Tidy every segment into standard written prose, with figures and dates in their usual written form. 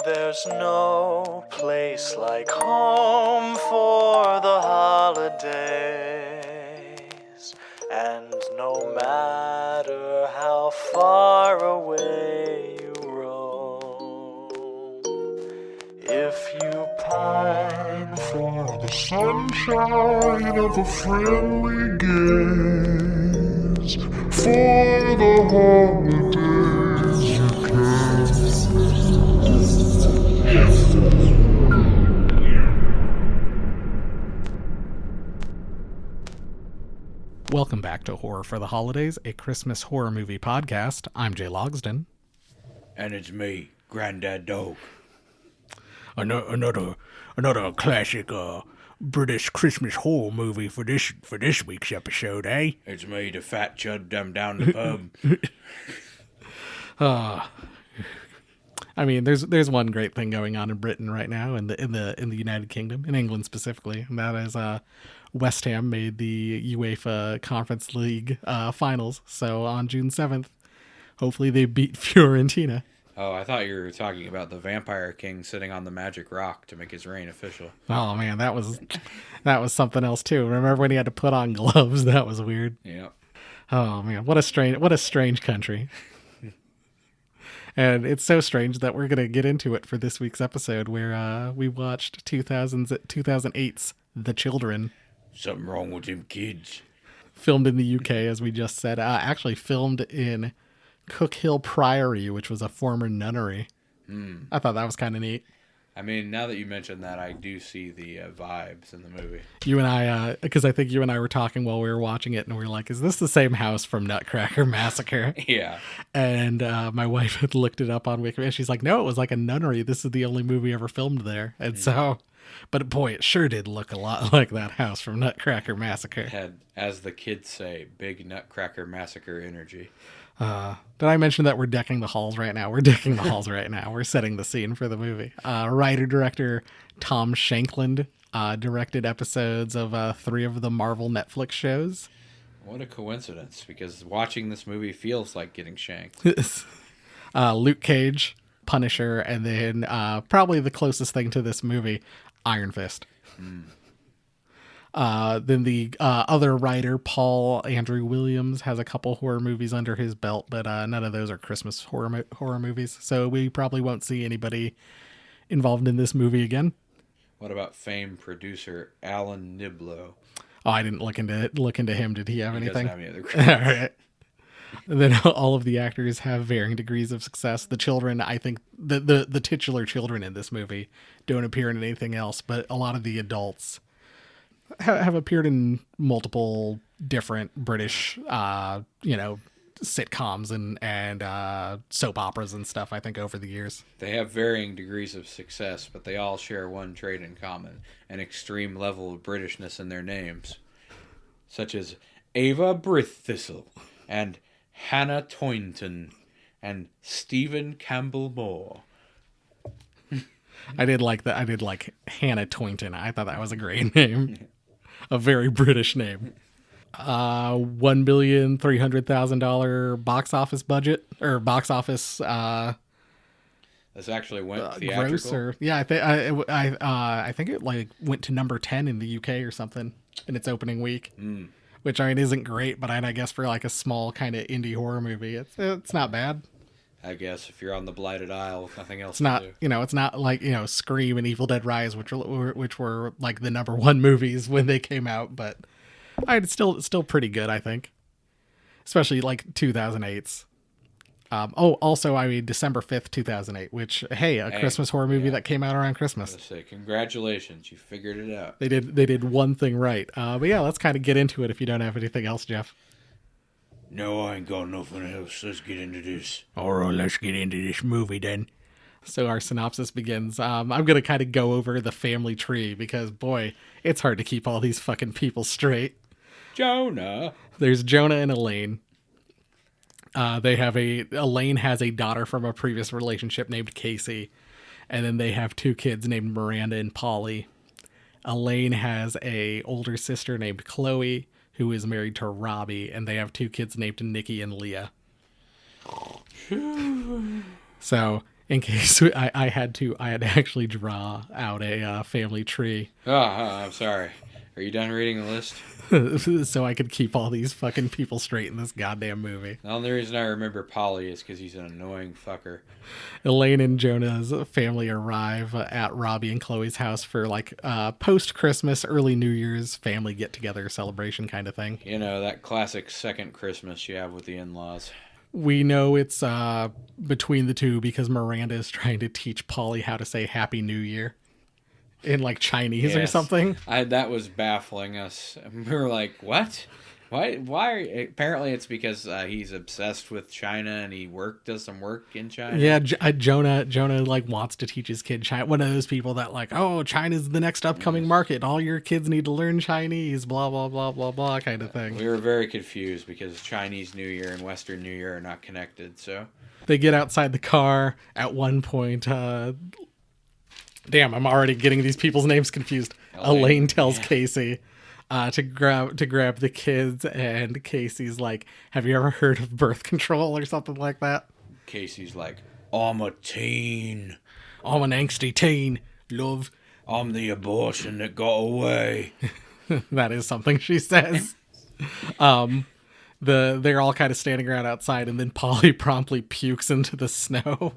there's no place like home for the holidays. And no matter how far away you roam, if you pine for the sunshine of a friendly gaze, for the holidays you can. Welcome back to Horror for the Holidays, a Christmas horror movie podcast. I'm Jay Logsden. And it's me, Granddad Dog. Another classic British Christmas horror movie for this week's episode, eh? It's me, the fat chud dumb down the pub. I mean, there's one great thing going on in Britain right now, in the United Kingdom, in England specifically, and that is West Ham made the UEFA Conference League finals. So on June 7th, hopefully they beat Fiorentina. Oh, I thought you were talking about the Vampire King sitting on the magic rock to make his reign official. Oh man, that was something else too. Remember when he had to put on gloves? That was weird. Yeah. Oh man, what a strange country. And it's so strange that we're gonna get into it for this week's episode, where we watched 2008's The Children. Something wrong with them kids. Filmed in the UK, as we just said. Actually filmed in Cookhill Priory, which was a former nunnery. I thought that was kind of neat. I mean, now that you mentioned that, I do see the vibes in the movie. You and I, because I think you and I were talking while we were watching it, and we were like, is this the same house from Nutcracker Massacre? Yeah. And my wife had looked it up on Wikipedia. She's like, no, it was like a nunnery. This is the only movie ever filmed there. And so, but boy, it sure did look a lot like that house from Nutcracker Massacre. It had, as the kids say, big Nutcracker Massacre energy. Did I mention that we're decking the halls right now? We're decking the halls right now. We're setting the scene for the movie. Writer-director Tom Shankland directed episodes of 3 of the Marvel Netflix shows. What a coincidence, because watching this movie feels like getting shanked. Luke Cage, Punisher, and then probably the closest thing to this movie, Iron Fist. Then the other writer, Paul Andrew Williams, has a couple horror movies under his belt, but none of those are Christmas horror movies. So we probably won't see anybody involved in this movie again. What about famed producer Alan Niblo? Oh, I didn't look into him. Did he have anything? Doesn't have any other credits. All right. And then all of the actors have varying degrees of success. The children, I think, the titular children in this movie don't appear in anything else, but a lot of the adults have appeared in multiple different British, sitcoms and soap operas and stuff, I think, over the years. They have varying degrees of success, but they all share one trait in common, an extreme level of Britishness in their names, such as Ava Bristhistle and Hannah Toynton and Stephen Campbell Moore. I did like Hannah Toynton. I thought that was a great name. A very British name. $1,300,000 box office budget, or box office. This actually went theatrical. Yeah, I think it like went to number 10 in the UK or something in its opening week, which I mean isn't great, but I guess for like a small kind of indie horror movie, it's not bad. I guess if you're on the Blighted Isle with nothing else It's not, to do. It's not like, Scream and Evil Dead Rise, which were like the number 1 movies when they came out, but it's still pretty good, I think. Especially like 2008's. Also, I mean, December 5th, 2008, which, hey, Christmas horror movie that came out around Christmas. Let's say, congratulations, you figured it out. They did one thing right. But yeah, let's kind of get into it if you don't have anything else, Jeff. No, I ain't got nothing else. Let's get into this. All right, let's get into this movie then. So our synopsis begins. I'm going to kind of go over the family tree because, boy, it's hard to keep all these fucking people straight. Jonah. There's Jonah and Elaine. Elaine has a daughter from a previous relationship named Casey. And then they have 2 kids named Miranda and Polly. Elaine has a older sister named Chloe, who is married to Robbie, and they have 2 kids named Nikki and Leah. So in case I had to actually draw out a family tree I'm sorry. Are you done reading the list? so I could keep all these fucking people straight in this goddamn movie. The only reason I remember Polly is because he's an annoying fucker. Elaine and Jonah's family arrive at Robbie and Chloe's house for like post-Christmas, early New Year's family get-together celebration kind of thing. You know, that classic second Christmas you have with the in-laws. We know it's between the two because Miranda is trying to teach Polly how to say Happy New Year in like Chinese or Yes. something. That was baffling us. We were like, what? Why? Apparently it's because he's obsessed with China and he does some work in China. Yeah, Jonah like wants to teach his kid China. One of those people that like, oh, China's the next upcoming market. All your kids need to learn Chinese, blah, blah, blah, blah, blah kind of thing. We were very confused because Chinese New Year and Western New Year are not connected, so... They get outside the car at one point. Damn, I'm already getting these people's names confused. Elaine tells Casey to grab the kids, and Casey's like, "Have you ever heard of birth control or something like that?" Casey's like, I'm a teen. I'm an angsty teen, love. I'm the abortion that got away. That is something she says. They're all kind of standing around outside, and then Polly promptly pukes into the snow.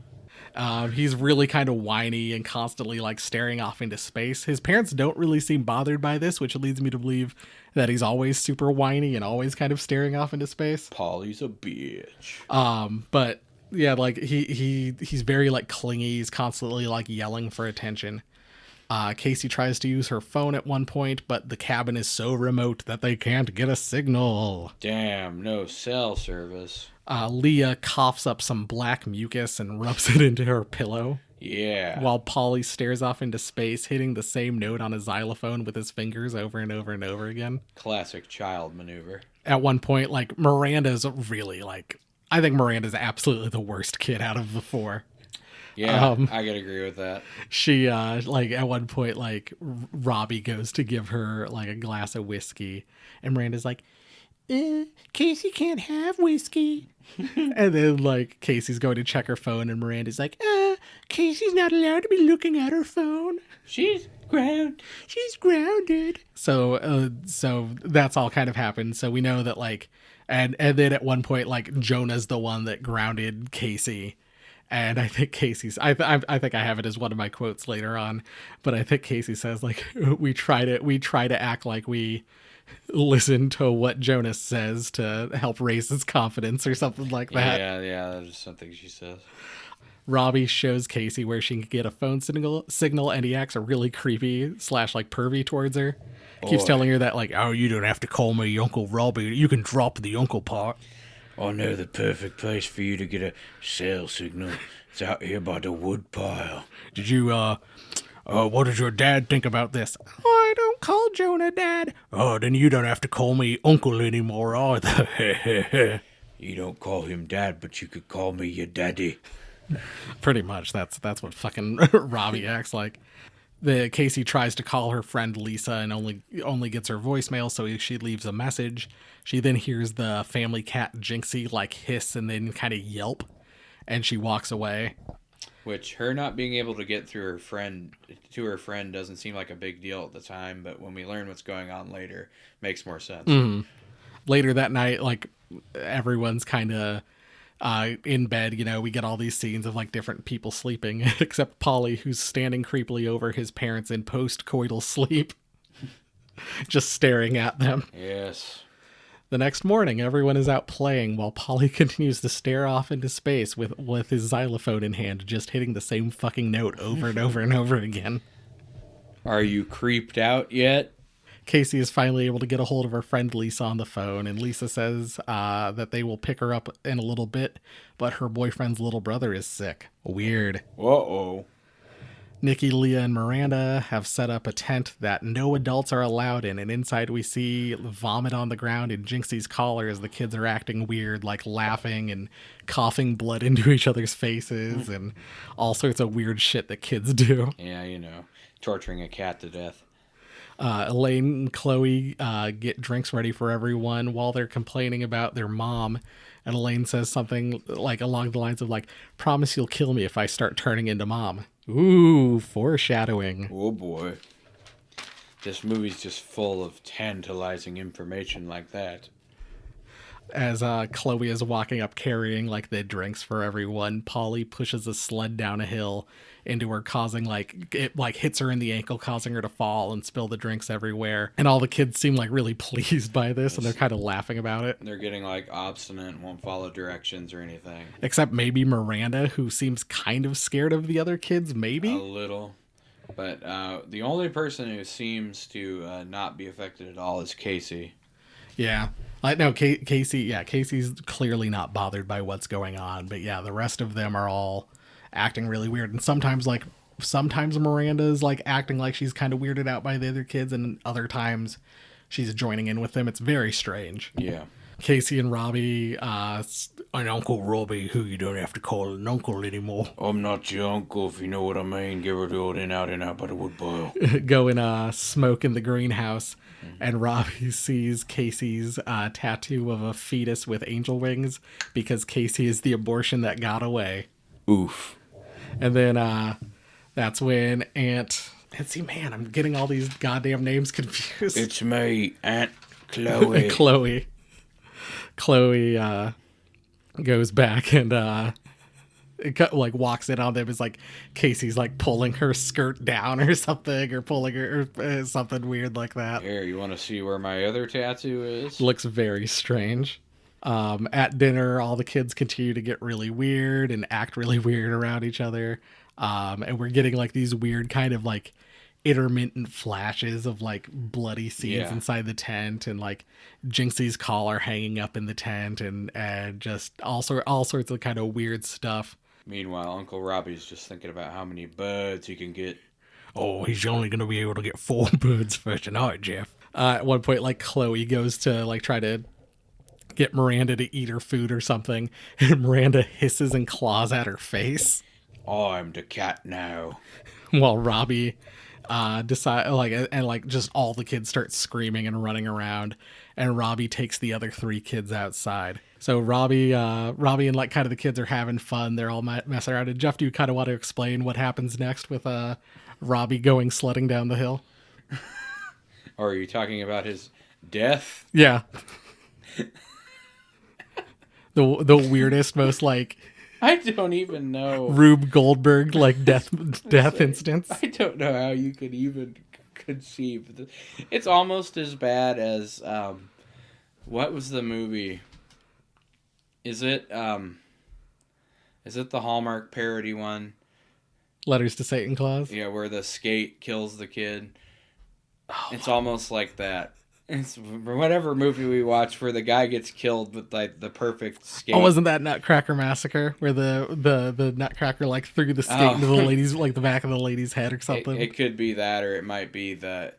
He's really kind of whiny and constantly like staring off into space. His parents don't really seem bothered by this, which leads me to believe that he's always super whiny and always kind of staring off into space. Polly's a bitch. But yeah, like he's very like clingy. He's constantly like yelling for attention. Casey tries to use her phone at one point, but the cabin is so remote that they can't get a signal. Damn, no cell service. Leah coughs up some black mucus and rubs it into her pillow, Yeah. while Polly stares off into space, hitting the same note on a xylophone with his fingers over and over and over again. Classic child maneuver. At one point, like, Miranda's really, like... I think Miranda's absolutely the worst kid out of the four. Yeah, I could agree with that. She, like, at one point, like, Robbie goes to give her, like, a glass of whiskey, and Miranda's like, Casey can't have whiskey. And then, like, Casey's going to check her phone, and Miranda's like, Casey's not allowed to be looking at her phone. She's grounded. She's grounded. So that's all kind of happened. So we know that, like, and then at one point, like, Jonah's the one that grounded Casey. And I think Casey's, I think I have it as one of my quotes later on, but I think Casey says, like, we try to act like we listen to what Jonas says to help raise his confidence or something like that. Yeah, that is something she says. Robbie shows Casey where she can get a phone signal, and he acts a really creepy / like pervy towards her. Keeps telling her that, like, oh, you don't have to call me Uncle Robbie. You can drop the uncle part. I know the perfect place for you to get a cell signal. It's out here by the wood pile. Did you, what does your dad think about this? I don't call Jonah Dad. Oh, then you don't have to call me Uncle anymore either. You don't call him Dad, but you could call me your daddy. Pretty much. That's what fucking Robbie acts like. The Casey tries to call her friend Lisa and only gets her voicemail, so she leaves a message. She then hears the family cat Jinxie like hiss and then kind of yelp, and she walks away. Which her not being able to get through her friend doesn't seem like a big deal at the time, but when we learn what's going on later, makes more sense. Mm-hmm. Later that night, like, everyone's kind of in bed, you know, we get all these scenes of like different people sleeping, except Polly, who's standing creepily over his parents in post-coital sleep, just staring at them. Yes. The next morning, everyone is out playing while Polly continues to stare off into space with his xylophone in hand, just hitting the same fucking note over and over and over again. Are you creeped out yet? Casey is finally able to get a hold of her friend Lisa on the phone, and Lisa says that they will pick her up in a little bit, but her boyfriend's little brother is sick. Weird. Uh-oh. Nikki, Leah, and Miranda have set up a tent that no adults are allowed in, and inside we see vomit on the ground in Jinxie's collar as the kids are acting weird, like laughing and coughing blood into each other's faces and all sorts of weird shit that kids do. Yeah, you know, torturing a cat to death. Elaine and Chloe get drinks ready for everyone while they're complaining about their mom. And Elaine says something like along the lines of like, "Promise you'll kill me if I start turning into mom." Ooh, foreshadowing. Oh boy. This movie's just full of tantalizing information like that. As Chloe is walking up carrying like the drinks for everyone, Polly pushes a sled down a hill into her, causing like it like hits her in the ankle, causing her to fall and spill the drinks everywhere. And all the kids seem like really pleased by this, and they're kind of laughing about it. They're getting like obstinate and won't follow directions or anything. Except maybe Miranda, who seems kind of scared of the other kids, maybe? A little. But the only person who seems to not be affected at all is Casey. Yeah. No, Casey's clearly not bothered by what's going on. But yeah, the rest of them are all acting really weird. And sometimes Miranda's like acting like she's kind of weirded out by the other kids, and other times she's joining in with them. It's very strange. Yeah. Casey and Robbie, and Uncle Robbie, who you don't have to call an uncle anymore, I'm not your uncle, if you know what I mean. Give her the old in out by the woodpile. go and smoke in the greenhouse. And Robbie sees Casey's tattoo of a fetus with angel wings because Casey is the abortion that got away. Oof. And then that's when Aunt... And see, man, I'm getting all these goddamn names confused. It's me, Aunt Chloe. Chloe goes back and like walks in on them. It's like Casey's like pulling her skirt down or something, or pulling her or something weird like that. Here, you want to see where my other tattoo is? Looks very strange. At dinner, all the kids continue to get really weird and act really weird around each other. And we're getting like these weird kind of like intermittent flashes of like bloody scenes inside the tent, and like Jinxie's collar hanging up in the tent, and just all sorts of kind of weird stuff. Meanwhile, Uncle Robbie's just thinking about how many birds he can get. Oh, he's only going to be able to get 4 birds for tonight, Jeff. At one point, like Chloe goes to like try to get Miranda to eat her food or something, and Miranda hisses and claws at her face. I'm the cat now. While Robbie decide like, and like just all the kids start screaming and running around, and Robbie takes the other 3 kids outside. So Robbie and like kind of the kids are having fun. They're all messing around. And Jeff, do you kind of want to explain what happens next with Robbie going sledding down the hill? Or are you talking about his death? Yeah. the weirdest, most like I don't even know. Rube Goldberg like death instance. I don't know how you could even conceive this. It's almost as bad as what was the movie? Is it the Hallmark parody one? Letters to Satan Claus? Yeah, where the skate kills the kid. Oh, it's almost like that. It's whatever movie we watch where the guy gets killed with like the perfect skate. Oh, wasn't that Nutcracker Massacre where the Nutcracker like threw the skate into the lady's like the back of the lady's head or something? It could be that, or it might be the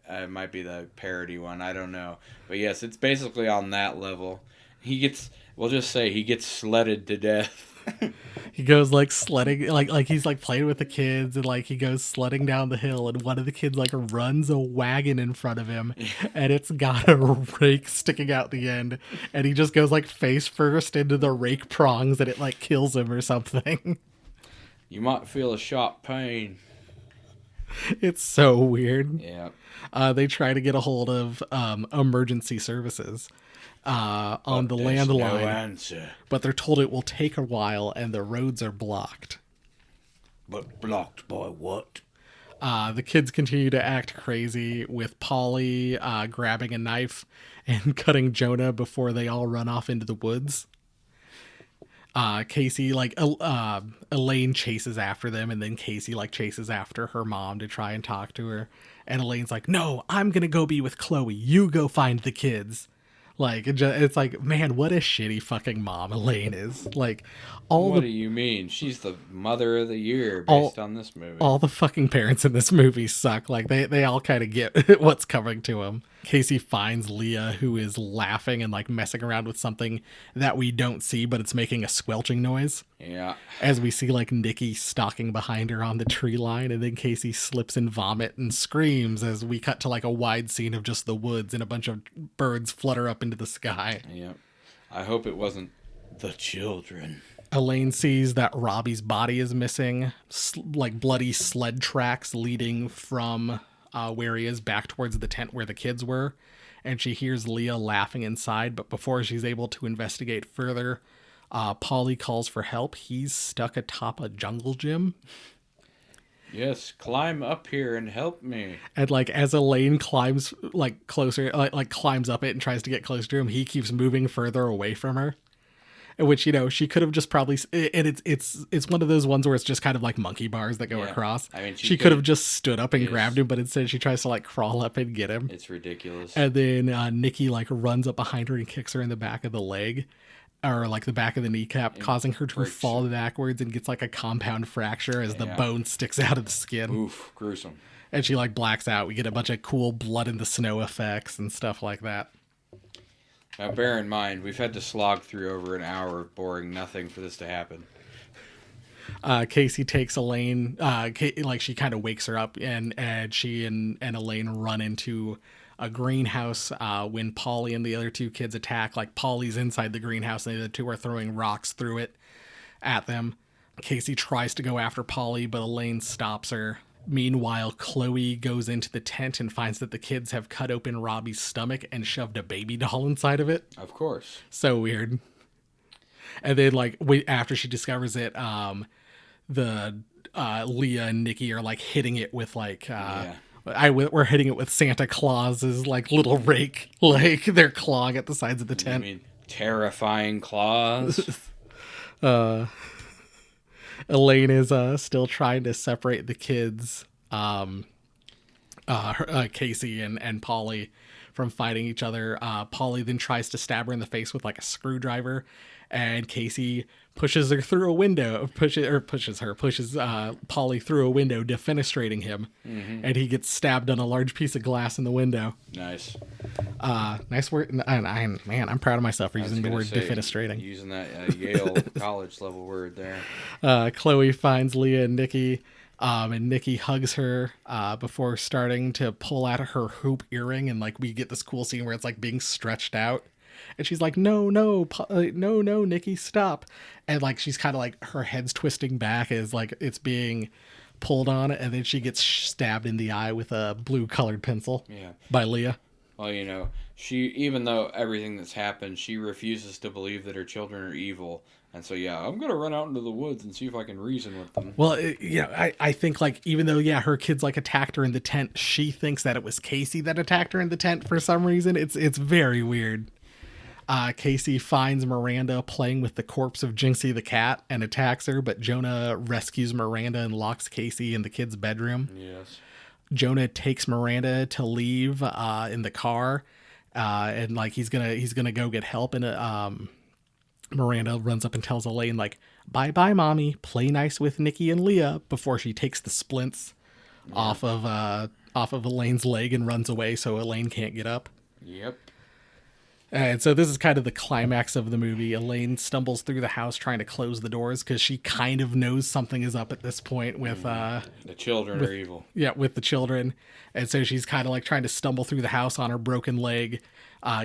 parody one. I don't know, but yes, it's basically on that level. We'll just say he gets sledded to death. He goes like sledding, like he's like playing with the kids, and like he goes sledding down the hill, and one of the kids like runs a wagon in front of him, and it's got a rake sticking out the end, and he just goes like face first into the rake prongs, and it like kills him or something. You might feel a sharp pain. It's so weird. Yeah. They try to get a hold of emergency services on the landline, no answer. But they're told it will take a while and the roads are blocked. But blocked by what? The kids continue to act crazy, with Polly grabbing a knife and cutting Jonah before they all run off into the woods. Casey, like, Elaine chases after them, and then Casey, like, chases after her mom to try and talk to her. And Elaine's like, no, I'm gonna go be with Chloe. You go find the kids. Like, it's like, man, what a shitty fucking mom Elaine is. Like, what do you mean? She's the mother of the year based on this movie. All the fucking parents in this movie suck. Like, they all kind of get what's coming to them. Casey finds Leah, who is laughing and like messing around with something that we don't see, but it's making a squelching noise. Yeah. As we see like Nikki stalking behind her on the tree line, and then Casey slips in vomit and screams as we cut to like a wide scene of just the woods and a bunch of birds flutter up into the sky. Yeah. I hope it wasn't the children. Elaine sees that Robbie's body is missing, like bloody sled tracks leading from where he is back towards the tent where the kids were. And she hears Leah laughing inside, but before she's able to investigate further, Polly calls for help. He's stuck atop a jungle gym. Yes, climb up here and help me. And like as Elaine climbs like closer, like climbs up it and tries to get closer to him, he keeps moving further away from her. Which, you know, she could have just probably, and it's one of those ones where it's just kind of like monkey bars that go across. I mean, she could have just stood up and grabbed him, but instead she tries to like crawl up and get him. It's ridiculous. And then Nikki like runs up behind her and kicks her in the back of the leg, or like the back of the kneecap, causing her to fall backwards and gets like a compound fracture as the bone sticks out of the skin. Oof, gruesome. And she like blacks out. We get a bunch of cool blood in the snow effects and stuff like that. Now, bear in mind, we've had to slog through over an hour of boring nothing for this to happen. Casey takes Elaine, like she kind of wakes her up, and she and Elaine run into a greenhouse when Polly and the other two kids attack. Like Polly's inside the greenhouse, and the other two are throwing rocks through it at them. Casey tries to go after Polly, but Elaine stops her. Meanwhile, Chloe goes into the tent and finds that the kids have cut open Robbie's stomach and shoved a baby doll inside of it. Of course. So weird. And then, like, after she discovers it, the Leah and Nikki are like hitting it with like we're hitting it with Santa Claus's like little rake, like they're clawing at the sides of the tent. I mean, terrifying claws. Elaine is still trying to separate the kids, Casey and Polly, from fighting each other. Polly then tries to stab her in the face with like a screwdriver, and Casey pushes her through a window. Pushes Polly through a window, defenestrating him, and he gets stabbed on a large piece of glass in the window. Nice. Nice word. And I'm proud of myself for using the word defenestrating. Using that Yale college level word there. Chloe finds Leah and Nikki, and Nikki hugs her before starting to pull out her hoop earring, and like we get this cool scene where it's like being stretched out, and she's like, no, Nikki, stop. And like she's kind of like her head's twisting back as like it's being pulled on, and then she gets stabbed in the eye with a blue colored pencil by Leah. Well, you know, she, even though everything that's happened, she refuses to believe that her children are evil. And so, I'm going to run out into the woods and see if I can reason with them. Well, I think, like, even though, her kids, like, attacked her in the tent, she thinks that it was Casey that attacked her in the tent for some reason. It's very weird. Casey finds Miranda playing with the corpse of Jinxie the cat and attacks her, but Jonah rescues Miranda and locks Casey in the kid's bedroom. Yes. Jonah takes Miranda to leave in the car, and like he's gonna go get help. And Miranda runs up and tells Elaine like, "Bye bye, mommy. Play nice with Nikki and Leah." Before she takes the splints off of Elaine's leg and runs away, so Elaine can't get up. Yep. And so this is kind of the climax of the movie. Elaine stumbles through the house trying to close the doors because she kind of knows something is up at this point with the children are evil. Yeah, with the children. And so she's kind of like trying to stumble through the house on her broken leg,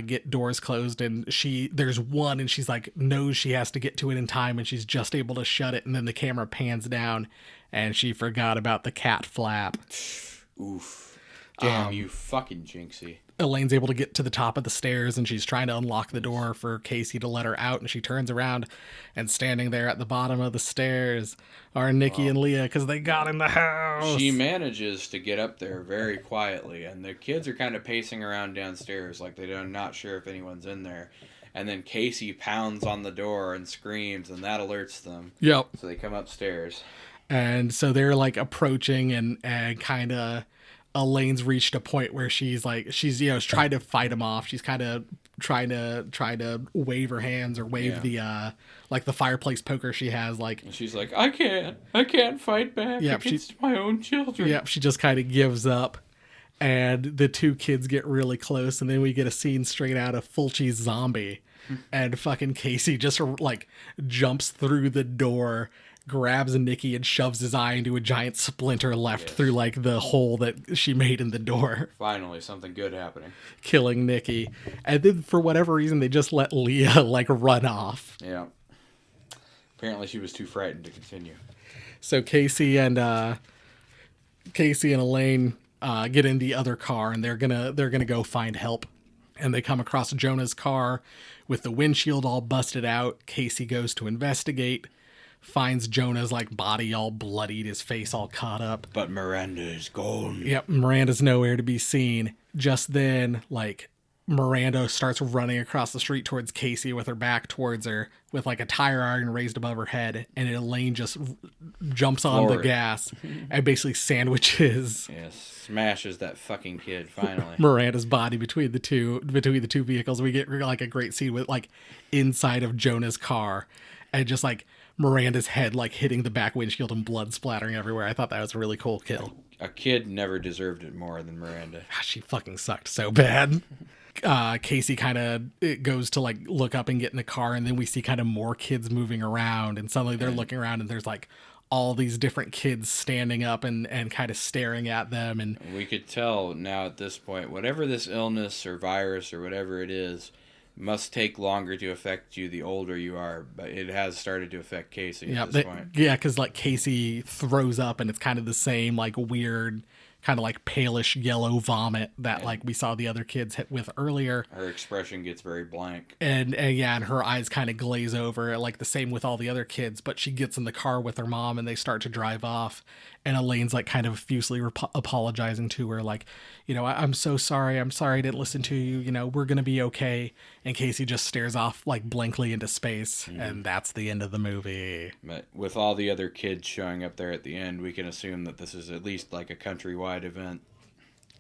get doors closed, and there's one, and she's like knows she has to get to it in time, and she's just able to shut it, and then the camera pans down and she forgot about the cat flap. Oof. Damn, you fucking Jinxie. Elaine's able to get to the top of the stairs, and she's trying to unlock the door for Casey to let her out, and she turns around, and standing there at the bottom of the stairs are Nikki and Leah because they got in the house. She manages to get up there very quietly, and the kids are kind of pacing around downstairs like they're not sure if anyone's in there. And then Casey pounds on the door and screams, and that alerts them. Yep. So they come upstairs. And so they're like approaching, and kind of Elaine's reached a point where she's trying to fight him off. She's kind of trying to wave her hands or wave the like the fireplace poker she has, like, and she's like, I can't fight back against my own children. Yep, she just kind of gives up. and the two kids get really close, and then we get a scene straight out of Fulci's Zombie, and fucking Casey just like jumps through the door, grabs Nikki, and shoves his eye into a giant splinter left through like the hole that she made in the door, Finally, something good happening. killing Nikki. And then for whatever reason, they just let Leah like run off. Yeah. Apparently, she was too frightened to continue. So Casey and Elaine get in the other car, and they're gonna go find help. And they come across Jonah's car with the windshield all busted out. Casey goes to investigate, finds Jonah's like body all bloodied, his face all caught up. But Miranda is gone. Yep, Miranda's nowhere to be seen. Just then, like, Miranda starts running across the street towards Casey with her back towards her, with like a tire iron raised above her head, and Elaine just jumps on the Floor it. gas and basically sandwiches Yes, smashes that fucking kid finally. Miranda's body between the two vehicles. We get like a great scene with like inside of Jonah's car, and just like Miranda's head like hitting the back windshield and blood splattering everywhere. I thought that was a really cool kill. A kid never deserved it more than Miranda. Gosh, she fucking sucked so bad. Casey kind of goes to like look up and get in the car, and then we see kind of more kids moving around, and suddenly they're looking around and there's like all these different kids standing up and kind of staring at them. And We could tell now at this point, whatever this illness or virus or whatever it is, must take longer to affect you the older you are, but it has started to affect Casey at this point. yeah, because like Casey throws up and it's kind of the same like weird kind of like palish yellow vomit that like we saw the other kids hit with earlier. Her expression gets very blank. And yeah, and her eyes kind of glaze over, like the same with all the other kids. But she gets in the car with her mom, and they start to drive off. And Elaine's like kind of effusively apologizing to her, like, you know, I'm so sorry. I'm sorry I didn't listen to you. You know, we're gonna be okay. And Casey just stares off like blankly into space, and that's the end of the movie. But with all the other kids showing up there at the end, we can assume that this is at least like a countrywide event.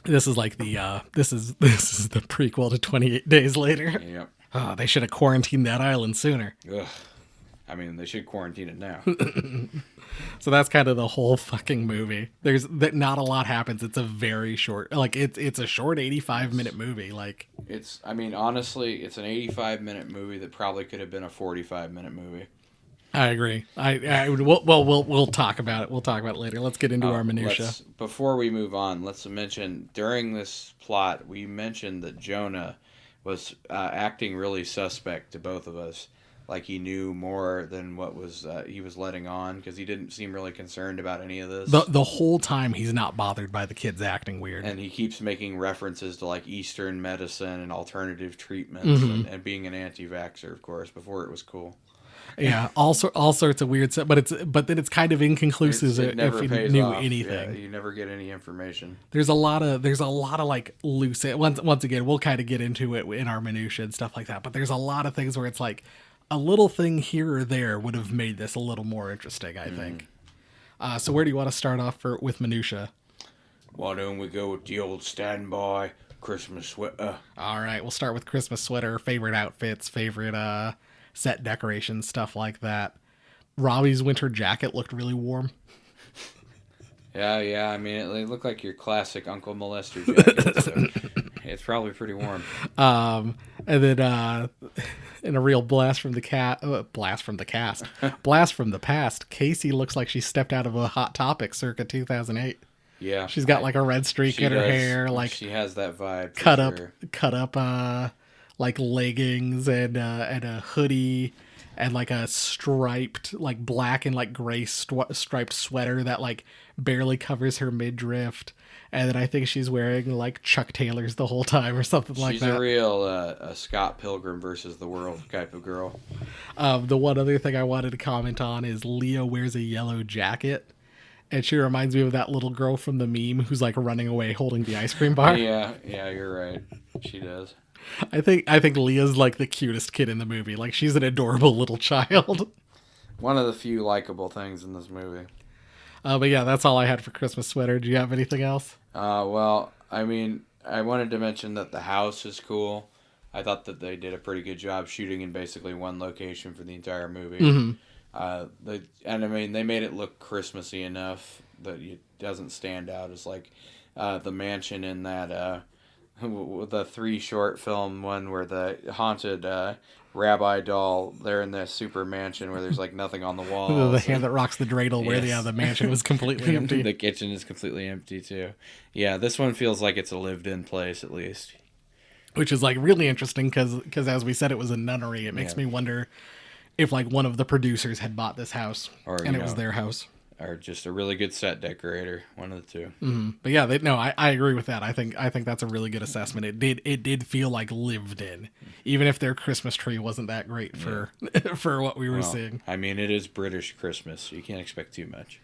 This is like the this is the prequel to 28 Days Later. Yep. Oh, they should have quarantined that island sooner. Ugh. I mean, they should quarantine it now. So that's kind of the whole fucking movie. There's that not a lot happens. It's a very short, like it's a short 85-minute movie. Like I mean, honestly, it's an 85-minute movie that probably could have been a 45-minute movie. I agree. We'll talk about it. We'll talk about it later. Let's get into our minutia. Before we move on, let's mention during this plot, we mentioned that Jonah was acting really suspect to both of us. Like he knew more than what was he was letting on, because he didn't seem really concerned about any of this. The whole time he's not bothered by the kids acting weird. And he keeps making references to like Eastern medicine and alternative treatments and being an anti-vaxxer, of course, before it was cool. Yeah, all sorts of weird stuff, but then it's kind of inconclusive It never if you pays knew off. anything. Yeah, you never get any information. There's a lot of like loose. Once again, we'll kind of get into it in our minutia and stuff like that. But there's a lot of things where it's like a little thing here or there would have made this a little more interesting, I think. So where do you want to start off with minutia? Why don't we go with the old standby Christmas sweater? All right, we'll start with Christmas sweater, favorite outfits, favorite set decorations, stuff like that. Robbie's winter jacket looked really warm. Yeah. I mean, it looked like your classic Uncle Molester jacket. So it's probably pretty warm. And then in a real blast from the past, Casey looks like she stepped out of a Hot Topic circa 2008. Yeah, She's got like a red streak in her hair, like she has that vibe. cut up like leggings and a hoodie and like a striped, like black and like gray striped sweater that like barely covers her midriff. And then I think she's wearing like Chuck Taylors the whole time or something like that. She's a real a Scott Pilgrim versus the world type of girl. The one other thing I wanted to comment on is Leah wears a yellow jacket. And she reminds me of that little girl from the meme who's like running away holding the ice cream bar. Yeah, you're right. She does. I think Leah's like the cutest kid in the movie. Like she's an adorable little child. One of the few likable things in this movie. But yeah, that's all I had for Christmas sweater. Do you have anything else? Well, I mean, I wanted to mention that the house is cool. I thought that they did a pretty good job shooting in basically one location for the entire movie. Mm-hmm. And I mean, they made it look Christmassy enough, that doesn't stand out is like the mansion in that the 3 short film one where the haunted rabbi doll, they're in the super mansion where there's like nothing on the The walls. Hand That Rocks the Dreidel, where Yes. the mansion was completely empty. The kitchen is completely empty too. Yeah, this one feels like it's a lived-in place at least. Which is like really interesting because as we said, it was a nunnery. It makes me wonder if like one of the producers had bought this house Or, and you it was know, their house. Or just a really good set decorator, one of the two. But yeah, I agree with that. I think that's a really good assessment. It did feel like lived in, even if their Christmas tree wasn't that great for for what we were Well, seeing. I mean, it is British Christmas, so you can't expect too much.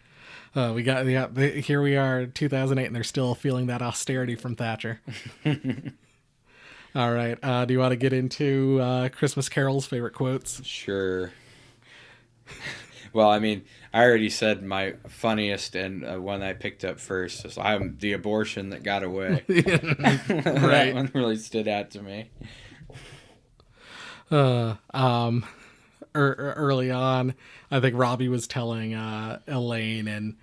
Here we are, 2008, and they're still feeling that austerity from Thatcher. All right, do you want to get into Christmas Carol's favorite quotes? Sure. Well, I mean, I already said my funniest and one I picked up first is I'm the abortion that got away. That Right. one really stood out to me. Early on, I think Robbie was telling Elaine and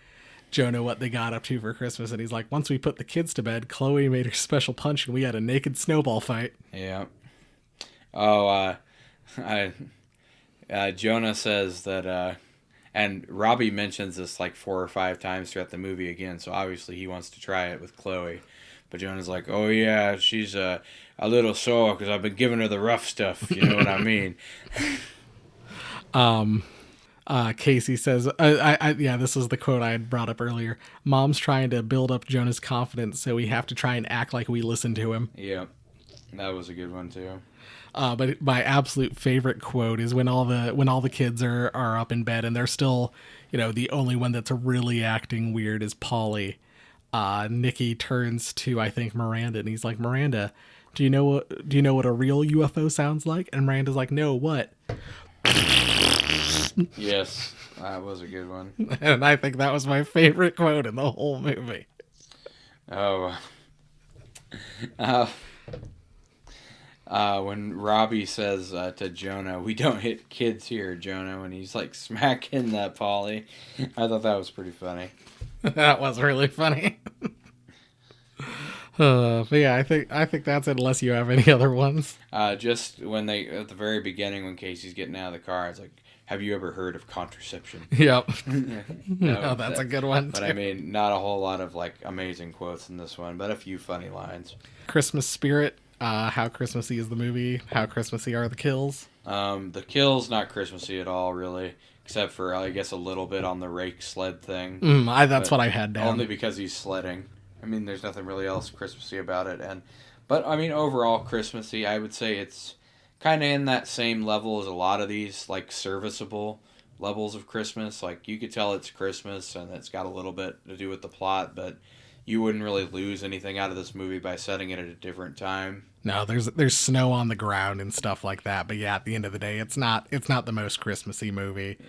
Jonah what they got up to for Christmas, and he's like, once we put the kids to bed, Chloe made her special punch, and we had a naked snowball fight. Yeah. Oh, Jonah says that, and Robbie mentions this like 4 or 5 times throughout the movie again, so obviously he wants to try it with Chloe. But Jonah's like, oh yeah, she's a little sore because I've been giving her the rough stuff, you know what I mean? Casey says, this is the quote I had brought up earlier. Mom's trying to build up Jonah's confidence, so we have to try and act like we listen to him. Yeah, that was a good one too. But my absolute favorite quote is when all the kids are up in bed and they're still, the only one that's really acting weird is Polly. Nikki turns to, I think, Miranda, and he's like, Miranda, do you know what a real UFO sounds like? And Miranda's like, no, what? Yes, that was a good one. And I think that was my favorite quote in the whole movie. Oh. When Robbie says to Jonah, we don't hit kids here, Jonah, when he's like smacking that Polly. I thought that was pretty funny. That was really funny. But yeah, I think that's it, unless you have any other ones. Just when they, at the very beginning, when Casey's getting out of the car, it's like, have you ever heard of contraception? Yep. No, That's a good one, But too. I mean, not a whole lot of like amazing quotes in this one, but a few funny lines. Christmas spirit. How Christmassy is the movie? How Christmassy are the kills? The kill's not Christmassy at all, really, except for I guess a little bit on the rake sled thing. That's But what I had down. Only because he's sledding. I mean, there's nothing really else Christmassy about it, but I mean, overall Christmassy, I would say it's kind of in that same level as a lot of these like serviceable levels of Christmas. Like you could tell it's Christmas and it's got a little bit to do with the plot, but you wouldn't really lose anything out of this movie by setting it at a different time. No, there's snow on the ground and stuff like that. But yeah, at the end of the day, it's not the most Christmassy movie.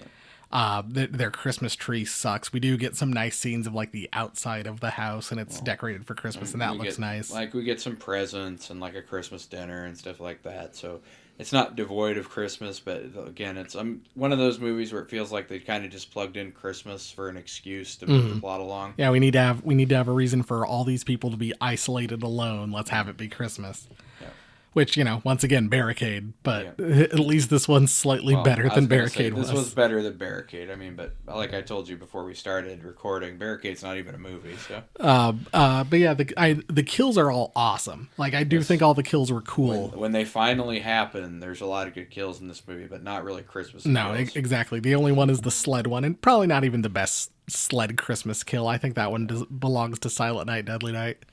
Their Christmas tree sucks. We do get some nice scenes of like the outside of the house, and it's decorated for Christmas, and that We looks get, nice. Like we get some presents and like a Christmas dinner and stuff like that. So it's not devoid of Christmas, but again, it's one of those movies where it feels like they kind of just plugged in Christmas for an excuse to move the plot along. Yeah, we need to have a reason for all these people to be isolated alone. Let's have it be Christmas. Yeah. Which, once again, Barricade, but at least this one's slightly Well, better I was than gonna say, Barricade This was better than Barricade. I mean, but like I told you before we started recording, Barricade's not even a movie. So But yeah, the kills are all awesome. Like, I do think all the kills were cool. when they finally happen, there's a lot of good kills in this movie, but not really Christmas. No, kills. exactly. The only one is the sled one, and probably not even the best sled Christmas kill. I think that one belongs to Silent Night, Deadly Night.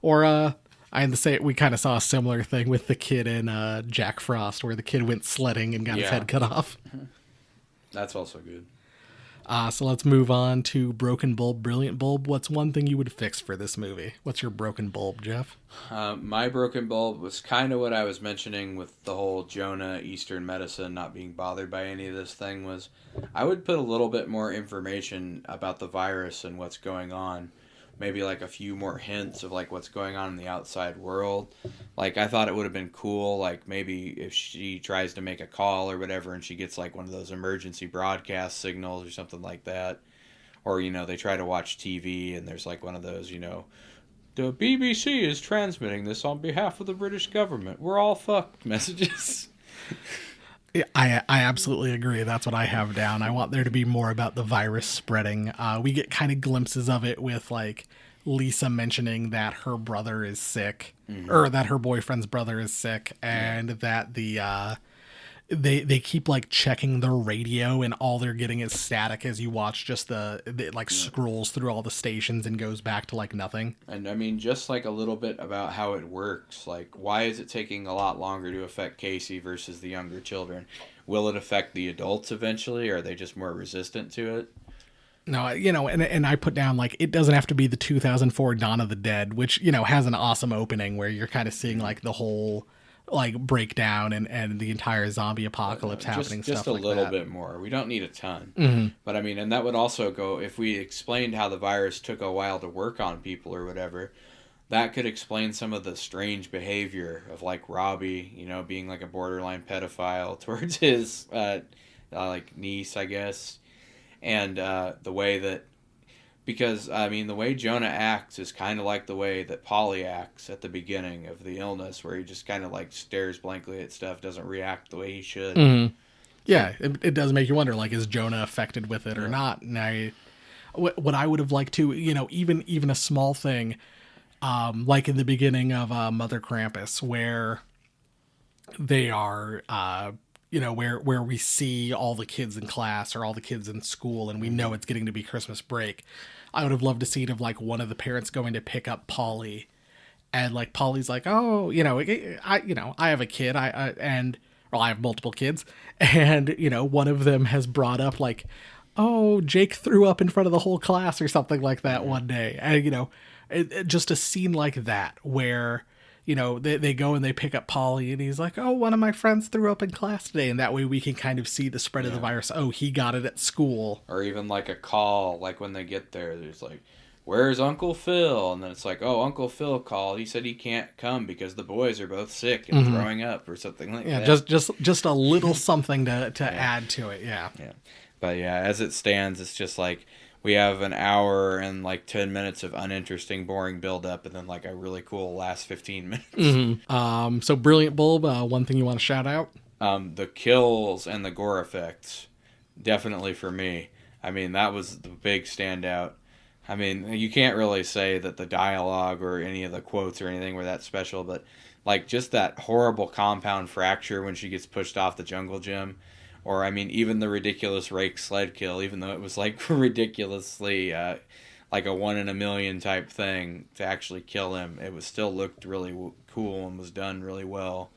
Or, I had to say, we kind of saw a similar thing with the kid in Jack Frost, where the kid went sledding and got his Yeah. head cut off. That's also good. So let's move on to Broken Bulb, Brilliant Bulb. What's one thing you would fix for this movie? What's your broken bulb, Jeff? My broken bulb was kind of what I was mentioning with the whole Jonah Eastern medicine not being bothered by any of this thing was I would put a little bit more information about the virus and what's going on. Maybe like a few more hints of like what's going on in the outside world. Like I thought it would have been cool, like maybe if she tries to make a call or whatever and she gets like one of those emergency broadcast signals or something like that. Or, you know, they try to watch TV and there's like one of those, you know, the BBC is transmitting this on behalf of the British government. We're all fucked messages. Yeah, I absolutely agree. That's what I have down. I want there to be more about the virus spreading. We get kind of glimpses of it with like Lisa mentioning that her brother is sick, or that her boyfriend's brother is sick, and that the they keep like checking the radio, and all they're getting is static as you watch just it like scrolls through all the stations and goes back to like nothing. And I mean, just like a little bit about how it works. Like, why is it taking a lot longer to affect Casey versus the younger children? Will it affect the adults eventually, or are they just more resistant to it? No, you know, and I put down like it doesn't have to be the 2004 Dawn of the Dead, which, you know, has an awesome opening where you're kind of seeing like the whole like breakdown and the entire zombie apocalypse happening. Just stuff a like little that. bit more. We don't need a ton. Mm-hmm. But I mean, and that would also go, if we explained how the virus took a while to work on people or whatever, that could explain some of the strange behavior of like Robbie, you know, being like a borderline pedophile towards his like niece, I guess. And the way that, because I mean, the way Jonah acts is kind of like the way that Polly acts at the beginning of the illness, where he just kind of like stares blankly at stuff, doesn't react the way he should. Mm-hmm. Yeah, it does make you wonder, like, is Jonah affected with it or not? And what I would have liked to, you know, even a small thing, like in the beginning of Mother Krampus, where they are, you know, where we see all the kids in class or all the kids in school, and we know it's getting to be Christmas break. I would have loved to see it of like one of the parents going to pick up Polly, and like Polly's like, oh, you know, I have a kid, I have multiple kids, and you know, one of them has brought up like, oh, Jake threw up in front of the whole class or something like that one day, and you know, just a scene like that where, you know, they go and they pick up Polly, and he's like, oh, one of my friends threw up in class today. And that way we can kind of see the spread of the virus. Oh, he got it at school. Or even like a call, like when they get there, there's like, where's Uncle Phil? And then it's like, oh, Uncle Phil called. He said he can't come because the boys are both sick and throwing up or something like that. Yeah, just a little something to add to it. Yeah. Yeah. But yeah, as it stands, it's just like, we have an hour and like 10 minutes of uninteresting, boring build-up, and then like a really cool last 15 minutes. Mm-hmm. So Brilliant Bulb, one thing you want to shout out? The kills and the gore effects, definitely for me. I mean, that was the big standout. I mean, you can't really say that the dialogue or any of the quotes or anything were that special, but like just that horrible compound fracture when she gets pushed off the jungle gym. Or, I mean, even the ridiculous rake sled kill, even though it was, like, ridiculously, like a 1 in a million type thing to actually kill him, it was still looked really cool and was done really well.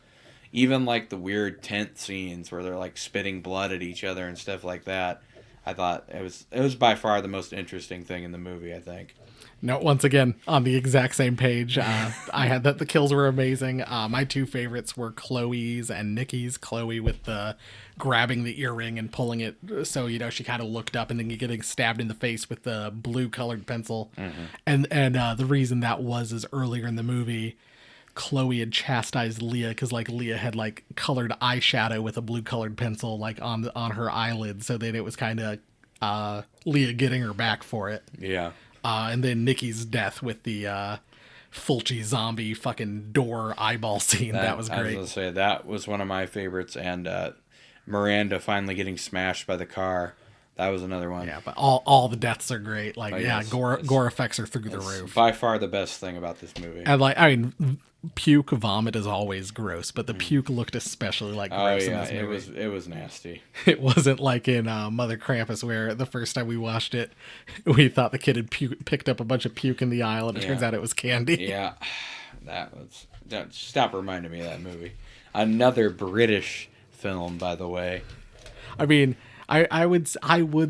Even, like, the weird tent scenes where they're, like, spitting blood at each other and stuff like that, I thought it was by far the most interesting thing in the movie, I think. No, once again, on the exact same page, I had that the kills were amazing. My two favorites were Chloe's and Nikki's. Chloe with the grabbing the earring and pulling it so, you know, she kind of looked up, and then getting stabbed in the face with the blue colored pencil. Mm-hmm. And the reason that was earlier in the movie, Chloe had chastised Leah because like Leah had like colored eyeshadow with a blue colored pencil like on her eyelid, so then it was kind of Leah getting her back for it. Yeah. And then Nikki's death with the Fulci zombie fucking door eyeball scene. That was great. I was going to say, that was one of my favorites. And Miranda finally getting smashed by the car. That was another one. Yeah, but all the deaths are great. Like, yes, gore effects are through the roof. By far the best thing about this movie. And like, I mean, puke vomit is always gross, but the puke looked especially like gross in this movie. It was nasty. It wasn't like in Mother Krampus, where the first time we watched it, we thought the kid had picked up a bunch of puke in the aisle, and it turns out it was candy. Yeah, stop reminding me of that movie. Another British film, by the way. I mean, I would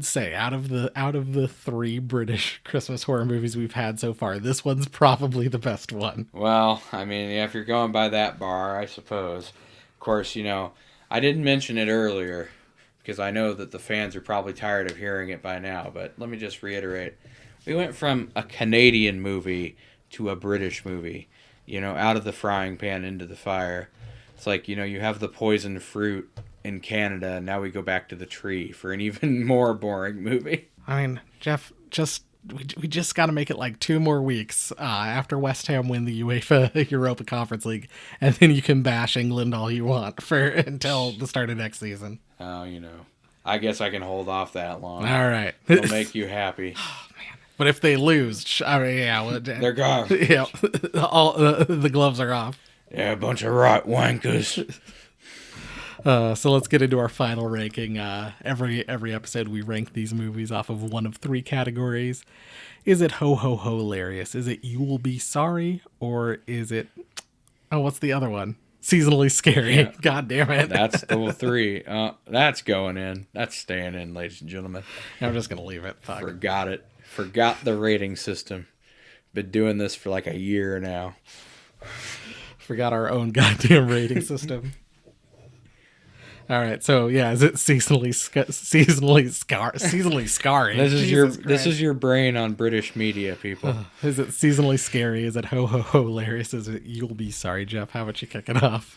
say out of the 3 British Christmas horror movies we've had so far, this one's probably the best one. Well, I mean, if you're going by that bar, I suppose. Of course, you know, I didn't mention it earlier because I know that the fans are probably tired of hearing it by now, but let me just reiterate. We went from a Canadian movie to a British movie, you know, out of the frying pan into the fire. It's like, you know, you have the poison fruit in Canada, and now we go back to the tree for an even more boring movie. I mean, Jeff, we just got to make it like 2 more weeks after West Ham win the UEFA Europa Conference League, and then you can bash England all you want for until the start of next season. Oh, I guess I can hold off that long. All right. It'll make you happy. But if they lose, I mean, yeah, They're gone. Yeah, all the gloves are off. Yeah, a bunch of right wankers. So let's get into our final ranking. Every episode we rank these movies off of one of 3 categories. Is it ho ho ho hilarious? Is it you will be sorry? Or is it, oh, what's the other one? Seasonally scary. Yeah. God damn it. That's the 3. That's going in. That's staying in, ladies and gentlemen. I'm just going to leave it. Fuck. Forgot it. Forgot the rating system. Been doing this for like a year now. Forgot our own goddamn rating system. All right, so yeah, is it seasonally scarring? This is your brain on British media, people. Is it seasonally scary? Is it ho ho ho hilarious? Is it you'll be sorry, Jeff? How about you kick it off?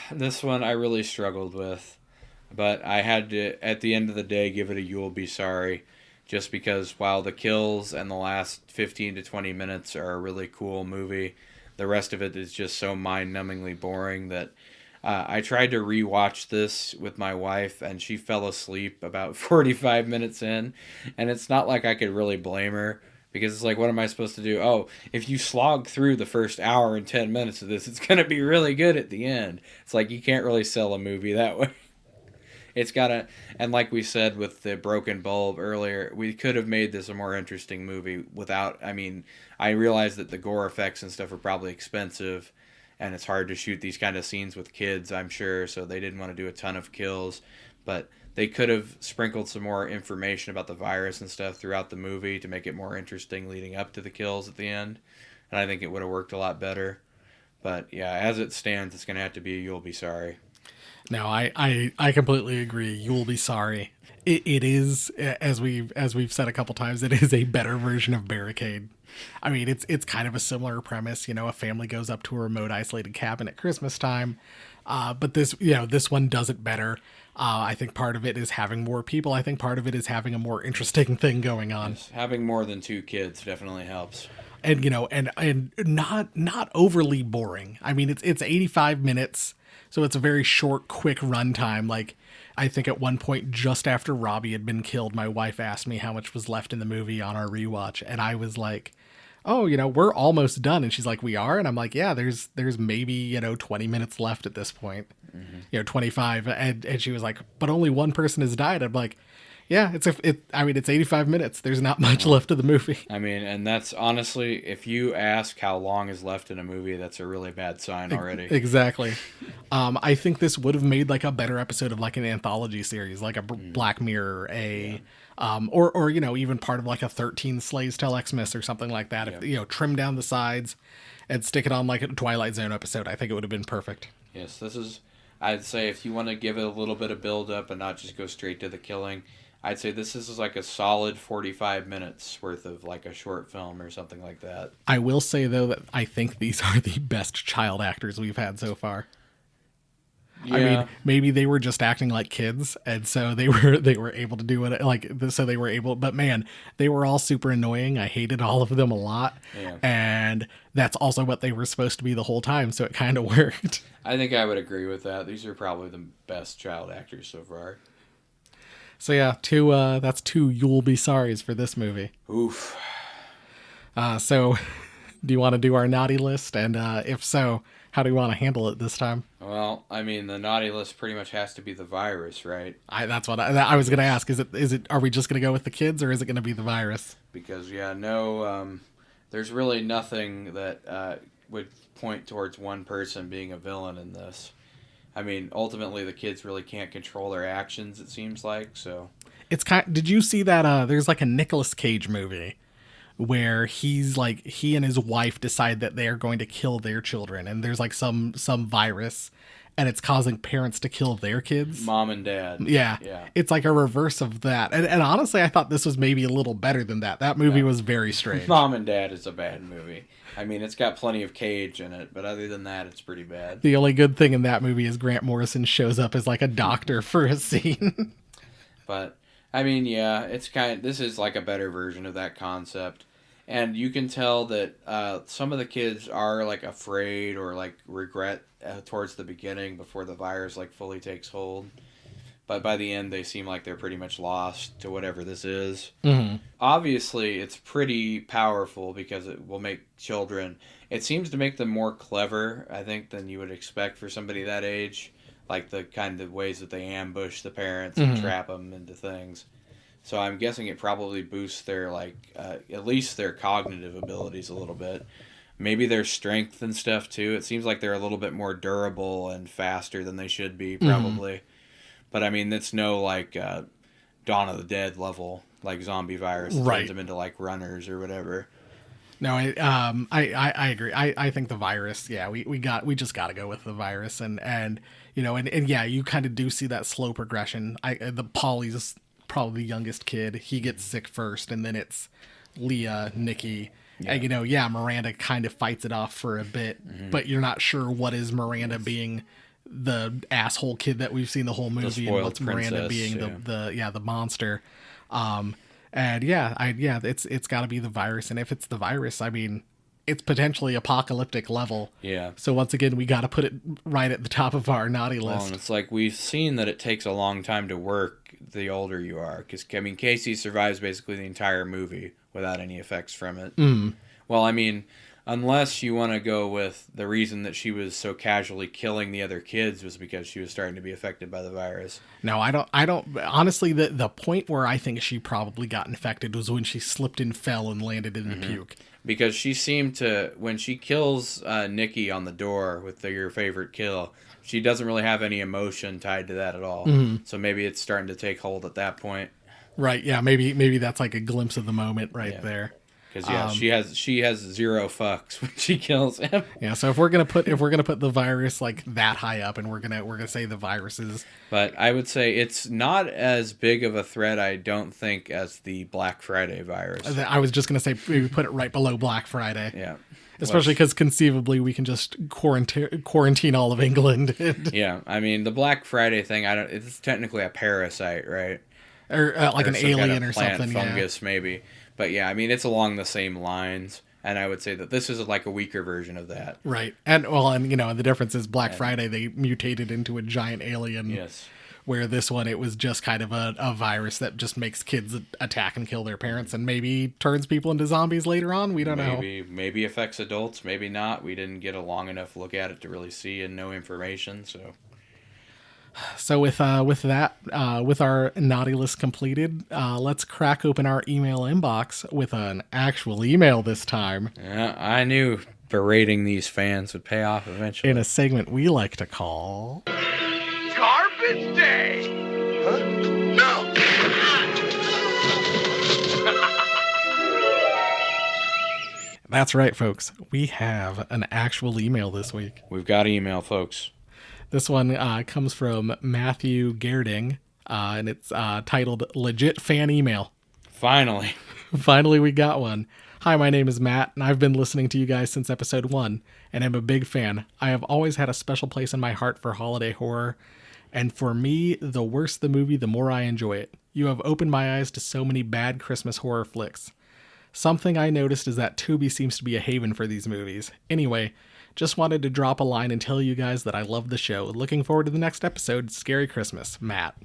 This one I really struggled with, but I had to, at the end of the day, give it a you'll be sorry, just because while the kills and the last 15 to 20 minutes are a really cool movie, the rest of it is just so mind-numbingly boring that I tried to rewatch this with my wife, and she fell asleep about 45 minutes in, and it's not like I could really blame her, because it's like, what am I supposed to do? Oh, if you slog through the first hour and 10 minutes of this, it's going to be really good at the end. It's like, you can't really sell a movie that way. It's got to, and like we said with the broken bulb earlier, we could have made this a more interesting movie without, I realize that the gore effects and stuff are probably expensive, and it's hard to shoot these kind of scenes with kids, I'm sure, so they didn't want to do a ton of kills. But they could have sprinkled some more information about the virus and stuff throughout the movie to make it more interesting leading up to the kills at the end. And I think it would have worked a lot better. But yeah, as it stands, it's going to have to be You'll Be Sorry. No, I completely agree. You will be sorry. It is, as we've said a couple times, it is a better version of Barricade. I mean, it's kind of a similar premise. A family goes up to a remote, isolated cabin at Christmas time, but this one does it better. I think part of it is having more people. I think part of it is having a more interesting thing going on. Yes, having more than 2 kids definitely helps. And and not overly boring. I mean, it's 85 minutes, so it's a very short, quick runtime. Like, I think at one point, just after Robbie had been killed, my wife asked me how much was left in the movie on our rewatch, and I was like, oh, we're almost done. And she's like, we are? And I'm like, yeah, there's maybe, 20 minutes left at this point, 25. And she was like, but only one person has died. I'm like, yeah, it's 85 minutes. There's not much left of the movie. And that's honestly, if you ask how long is left in a movie, that's a really bad sign already. Exactly. I think this would have made like a better episode of like an anthology series, like a Black Mirror, or even part of like a 13 Slaves Tell Xmas or something like that. Yeah. If trim down the sides and stick it on like a Twilight Zone episode, I think it would have been perfect. Yes, I'd say if you want to give it a little bit of build up and not just go straight to the killing, I'd say this is like a solid 45 minutes worth of like a short film or something like that. I will say though that I think these are the best child actors we've had so far. Yeah. I mean, maybe they were just acting like kids, and so they were able to do it like so they were able. But man, they were all super annoying. I hated all of them a lot, and that's also what they were supposed to be the whole time. So it kind of worked. I think I would agree with that. These are probably the best child actors so far. So yeah, that's 2 You'll Be Sorries for this movie. Oof. So do you want to do our naughty list? And if so, how do you want to handle it this time? Well, the naughty list pretty much has to be the virus, right? That's what I was going to ask. Is it? Are we just going to go with the kids, or is it going to be the virus? Because there's really nothing that would point towards one person being a villain in this. Ultimately, the kids really can't control their actions, it seems like, so. Did you see that, there's like a Nicolas Cage movie where he and his wife decide that they are going to kill their children, and there's like some virus, and it's causing parents to kill their kids? Mom and dad. Yeah. It's like a reverse of that. And honestly, I thought this was maybe a little better than that. That movie was very strange. Mom and Dad is a bad movie. It's got plenty of Cage in it, but other than that, it's pretty bad. The only good thing in that movie is Grant Morrison shows up as like a doctor for a scene. But I mean, yeah, this is like a better version of that concept. And you can tell that some of the kids are like afraid or like regret towards the beginning before the virus like fully takes hold. But by the end, they seem like they're pretty much lost to whatever this is. Mm-hmm. Obviously, it's pretty powerful because it will make children. It seems to make them more clever, I think, than you would expect for somebody that age. Like the kind of ways that they ambush the parents and trap them into things. So I'm guessing it probably boosts their at least their cognitive abilities a little bit. Maybe their strength and stuff too. It seems like they're a little bit more durable and faster than they should be, probably. But I mean, it's no Dawn of the Dead level, like zombie virus that turns them into like runners or whatever. No, I agree. I think the virus. Yeah, we just got to go with the virus, and you know, and yeah, you kind of do see that slow progression. The Polly's probably the youngest kid. He gets sick first, and then it's Leah, Nikki. Yeah. And, you know, yeah, Miranda kind of fights it off for a bit, but you're not sure what is Miranda being the asshole kid that we've seen the whole movie, and what's Miranda being the monster. And it's got to be the virus. And if it's the virus, I mean, it's potentially apocalyptic level. Yeah. So once again, we got to put it right at the top of our naughty list. Well, and it's like we've seen that it takes a long time to work the older you are. Because, I mean, Casey survives basically the entire movie without any effects from it. Well, I mean, unless you want to go with the reason that she was so casually killing the other kids was because she was starting to be affected by the virus. No, I don't honestly, the point where I think she probably got infected was when she slipped and fell and landed in the puke. Because she seemed to, when she kills Nikki on the door with your favorite kill, she doesn't really have any emotion tied to that at all. So maybe it's starting to take hold at that point. Right, yeah, maybe that's like a glimpse of the moment there. Because she has zero fucks when she kills him. Yeah, so if we're gonna put the virus like that high up, and we're gonna say the viruses. But I would say it's not as big of a threat, I don't think, as the Black Friday virus. I was just gonna say maybe put it right below Black Friday. Yeah. Especially because conceivably we can just quarantine all of England. Yeah, I mean the Black Friday thing. It's technically a parasite, right? Or like an alien kind of or something. Fungus, maybe. But yeah, I mean, it's along the same lines, and I would say that this is like a weaker version of that. Right. And you know, the difference is Black Friday, they mutated into a giant alien. Yes. Where this one, it was just kind of a virus that just makes kids attack and kill their parents, and maybe turns people into zombies later on. We don't know. Maybe affects adults, maybe not. We didn't get a long enough look at it to really see and know information, so... So with that, with our naughty list completed, let's crack open our email inbox with an actual email this time. Yeah, I knew berating these fans would pay off eventually. In a segment we like to call... Garbage Day! Huh? No! That's right, folks. We have an actual email this week. We've got email, folks. This one comes from Matthew Gerding, and it's titled Legit Fan Email. Finally. Finally, we got one. Hi, my name is Matt, and I've been listening to you guys since episode 1, and I'm a big fan. I have always had a special place in my heart for holiday horror, and for me, the worse the movie, the more I enjoy it. You have opened my eyes to so many bad Christmas horror flicks. Something I noticed is that Tubi seems to be a haven for these movies. Anyway, just wanted to drop a line and tell you guys that I love the show. Looking forward to the next episode. Scary Christmas, Matt.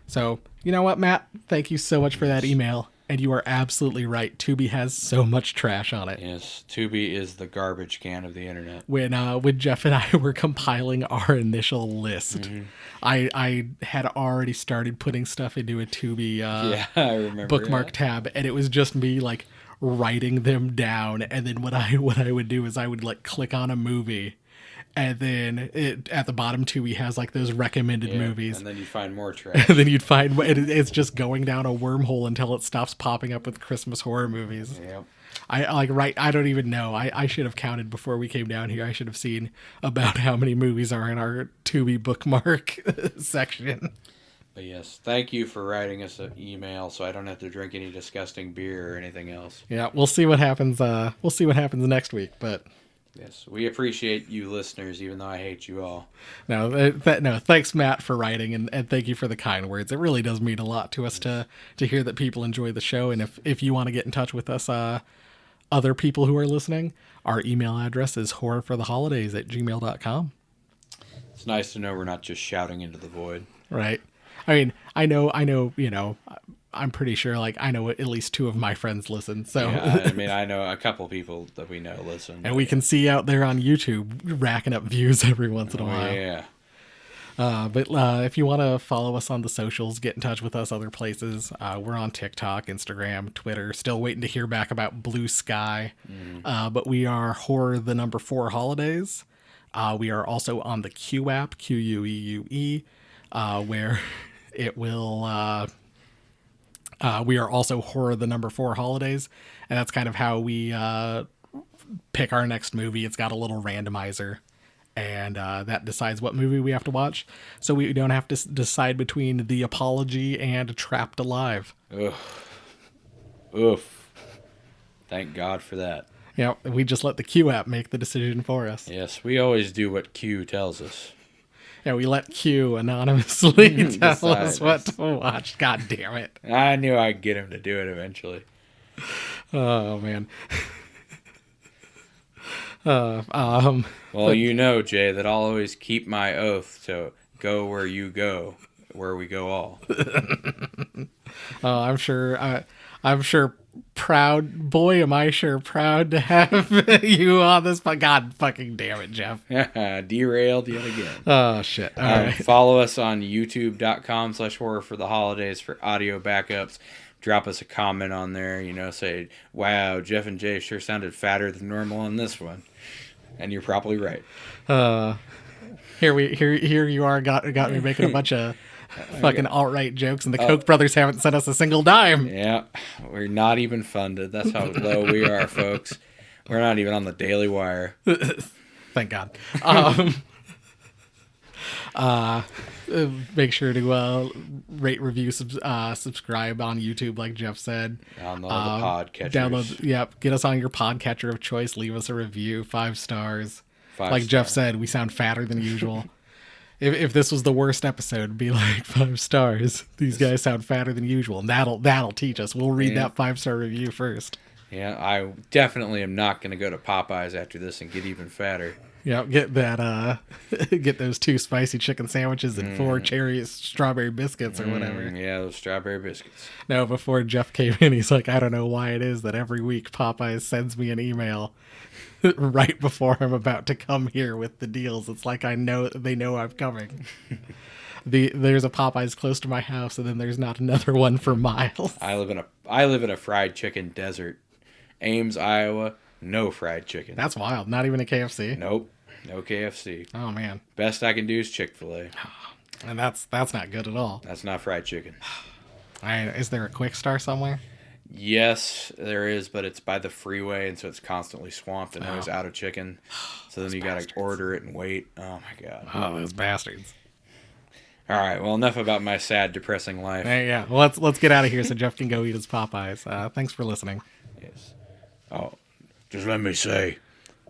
So, you know what, Matt? Thank you so much for that email. And you are absolutely right. Tubi has so much trash on it. Yes, Tubi is the garbage can of the internet. When Jeff and I were compiling our initial list, I had already started putting stuff into a Tubi I remember, bookmark tab, and it was just me like writing them down. And then what I would do is I would like click on a movie, and then at the bottom Tubi has like those recommended movies, and then you find more trash. And then you'd find it's just going down a wormhole until it stops popping up with Christmas horror movies. Yep. I don't even know. I should have counted before we came down here. I should have seen about how many movies are in our Tubi bookmark section. But yes, thank you for writing us an email so I don't have to drink any disgusting beer or anything else. Yeah, we'll see what happens. We'll see what happens next week. But Yes, we appreciate you listeners, even though I hate you all. No, no. Thanks, Matt, for writing, and thank you for the kind words. It really does mean a lot to us to hear that people enjoy the show. And if you want to get in touch with us, other people who are listening, our email address is horrorfortheholidays@gmail.com. It's nice to know we're not just shouting into the void. Right. I mean, I know. I'm pretty sure, like, I know at least 2 of my friends listen. So, Yeah, I mean, I know a couple people that we know listen. and we can see out there on YouTube racking up views every once in a while. Yeah. But if you want to follow us on the socials, get in touch with us other places. We're on TikTok, Instagram, Twitter. Still waiting to hear back about Blue Sky. But we are Horror the Number 4 Holidays. We are also on the Q app, QUEUE, where it will... we are also Horror the Number 4 Holidays, and that's kind of how we pick our next movie. It's got a little randomizer, and that decides what movie we have to watch. So we don't have to decide between The Apology and Trapped Alive. Oof. Thank God for that. Yeah, we just let the Q app make the decision for us. Yes, we always do what Q tells us. Yeah, we let Q anonymously tell us Decide. what to watch. God damn it. I knew I'd get him to do it eventually. Oh, man. Well, you know, Jay, that I'll always keep my oath to go where you go, where we go all. I'm sure proud, boy, am I sure proud to have you on this. God fucking damn it, Jeff. Derailed yet again. Oh, shit. All right. Follow us on youtube.com/horror for the holidays for audio backups. Drop us a comment on there, say, wow, Jeff and Jay sure sounded fatter than normal on this one. And you're probably right. Here you are, got me making a bunch of fucking alt-right jokes, and the Koch brothers haven't sent us a single dime. Yeah, we're not even funded. That's how low we are, folks. We're not even on the Daily Wire. Thank God. Make sure to rate, review, subscribe on YouTube, like Jeff said. Download the podcatchers. Yep. Get us on your podcatcher of choice. Leave us a review, 5 stars. Like Jeff said, we sound fatter than usual. If this was the worst episode, it'd be like 5 stars. These guys sound fatter than usual, and that'll teach us. We'll read that 5-star review first. Yeah, I definitely am not going to go to Popeyes after this and get even fatter. Yeah, get that. Get those 2 spicy chicken sandwiches and 4 strawberry biscuits or whatever. Yeah, those strawberry biscuits. No, before Jeff came in, he's like, I don't know why it is that every week Popeyes sends me an email right before I'm about to come here with the deals. It's like they know I'm coming. There's a Popeyes close to my house, and then there's not another one for miles. I live in a fried chicken desert. Ames, Iowa, no fried chicken. That's wild. Not even a KFC. Nope, no KFC. Oh man. Best I can do is Chick-fil-A. And that's not good at all. That's not fried chicken. Is there a Quick Star somewhere? Yes, there is, but it's by the freeway, and so it's constantly swamped and always out of chicken. So then you got to order it and wait. Oh my God. Oh, those bastards. All right, well, enough about my sad, depressing life. Yeah. Well, let's get out of here so Jeff can go eat his Popeyes. Thanks for listening. Yes. Oh, just let me say,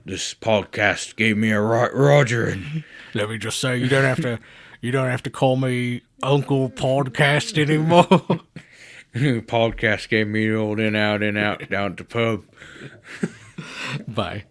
this podcast gave me a Roger, and Let me just say, you don't have to call me Uncle Podcast anymore. podcast gave me the old in out down at the pub. Bye.